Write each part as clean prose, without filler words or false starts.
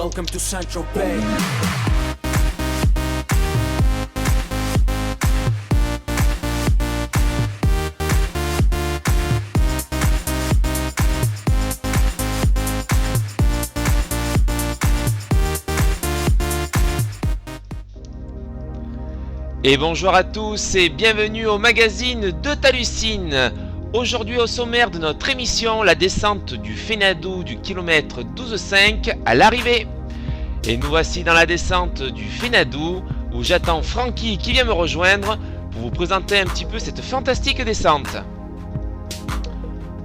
welcome to Saint-Tropez. Et bonjour à tous et bienvenue au magazine de Talucine. Aujourd'hui au sommaire de notre émission, la descente du Fénadou du kilomètre 12,5 à l'arrivée. Et nous voici dans la descente du Fénadou où j'attends Francky qui vient me rejoindre pour vous présenter un petit peu cette fantastique descente.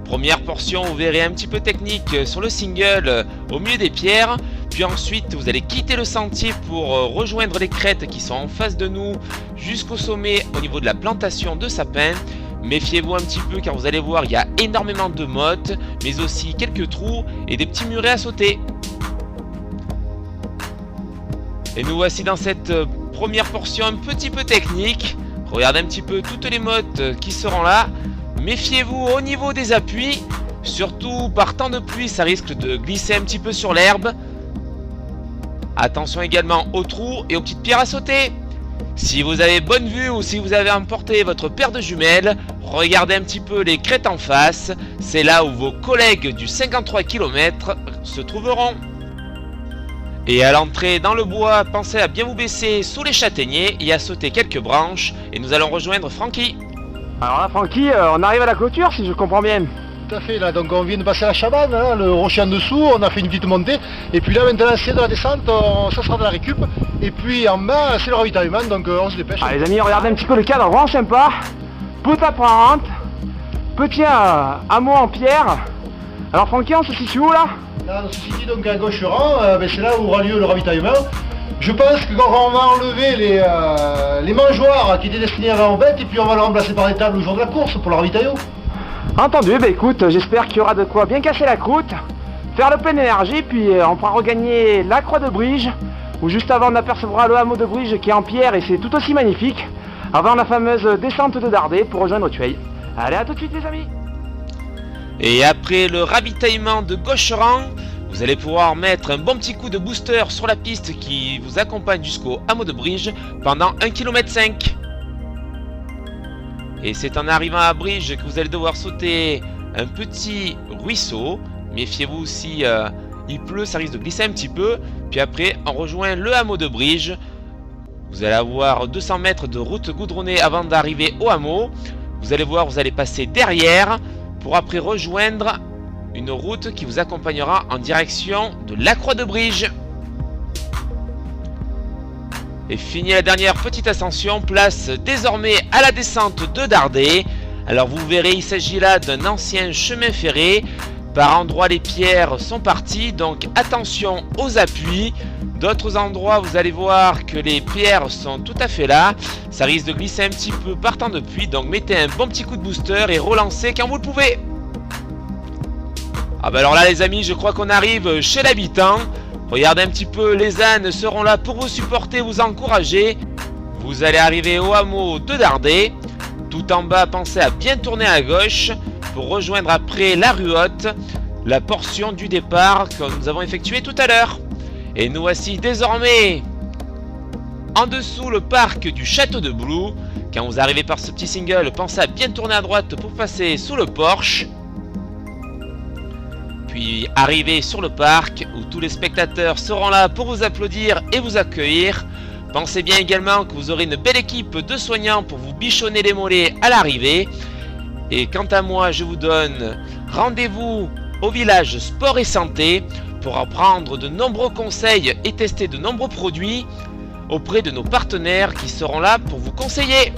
Première portion, vous verrez un petit peu technique sur le single au milieu des pierres. Puis ensuite, vous allez quitter le sentier pour rejoindre les crêtes qui sont en face de nous jusqu'au sommet au niveau de la plantation de sapins. Méfiez-vous un petit peu car vous allez voir, il y a énormément de mottes, mais aussi quelques trous et des petits murets à sauter. Et nous voici dans cette première portion un petit peu technique. Regardez un petit peu toutes les mottes qui seront là. Méfiez-vous au niveau des appuis. Surtout par temps de pluie, ça risque de glisser un petit peu sur l'herbe. Attention également aux trous et aux petites pierres à sauter. Si vous avez bonne vue ou si vous avez emporté votre paire de jumelles, regardez un petit peu les crêtes en face. C'est là où vos collègues du 53 km se trouveront. Et à l'entrée dans le bois, pensez à bien vous baisser sous les châtaigniers et à sauter quelques branches. Et nous allons rejoindre Francky. Alors là Francky, on arrive à la clôture si je comprends bien. Tout à fait, là, donc on vient de passer la cabane, hein, le rocher en dessous, on a fait une petite montée, et puis là maintenant c'est de la descente, ça sera de la récup, et puis en bas c'est le ravitaillement, donc on se dépêche. Allez les amis, regardez un petit peu le cadre, vraiment sympa, poutre apparente, petit hameau en pierre. Alors Francky, on se situe où là? Là on se situe donc à gauche rang, c'est là où aura lieu le ravitaillement. Je pense que quand on va enlever les mangeoires qui étaient destinés à aux bêtes, et puis on va le remplacer par des tables au jour de la course pour le ravitaillement. Entendu, bah écoute, j'espère qu'il y aura de quoi bien casser la croûte, faire le plein d'énergie, puis on pourra regagner la croix de Brige, où juste avant on apercevra le hameau de Brige qui est en pierre et c'est tout aussi magnifique, avant la fameuse descente de Dardé pour rejoindre Tueil. Allez, à tout de suite les amis. Et après le ravitaillement de Gaucherand, vous allez pouvoir mettre un bon petit coup de booster sur la piste qui vous accompagne jusqu'au hameau de Brige pendant 1,5 km. Et c'est en arrivant à Brige que vous allez devoir sauter un petit ruisseau. Méfiez-vous si il pleut, ça risque de glisser un petit peu. Puis après, on rejoint le hameau de Brige. Vous allez avoir 200 mètres de route goudronnée avant d'arriver au hameau. Vous allez voir, vous allez passer derrière pour après rejoindre une route qui vous accompagnera en direction de la Croix de Brige. Et fini la dernière petite ascension, place désormais à la descente de Dardé. Alors vous verrez, il s'agit là d'un ancien chemin ferré. Par endroits les pierres sont parties, donc attention aux appuis. D'autres endroits vous allez voir que les pierres sont tout à fait là. Ça risque de glisser un petit peu par temps de pluie, donc mettez un bon petit coup de booster et relancez quand vous le pouvez. Ah bah alors là les amis, je crois qu'on arrive chez l'habitant. Regardez un petit peu, les ânes seront là pour vous supporter, vous encourager. Vous allez arriver au hameau de Dardé. Tout en bas, pensez à bien tourner à gauche pour rejoindre après la rue haute, la portion du départ que nous avons effectué tout à l'heure. Et nous voici désormais en dessous le parc du château de Blou. Quand vous arrivez par ce petit single, pensez à bien tourner à droite pour passer sous le porche. Puis arriver sur le parc où tous les spectateurs seront là pour vous applaudir et vous accueillir. Pensez bien également que vous aurez une belle équipe de soignants pour vous bichonner les mollets à l'arrivée. Et quant à moi, je vous donne rendez-vous au village Sport et Santé pour apprendre de nombreux conseils et tester de nombreux produits auprès de nos partenaires qui seront là pour vous conseiller.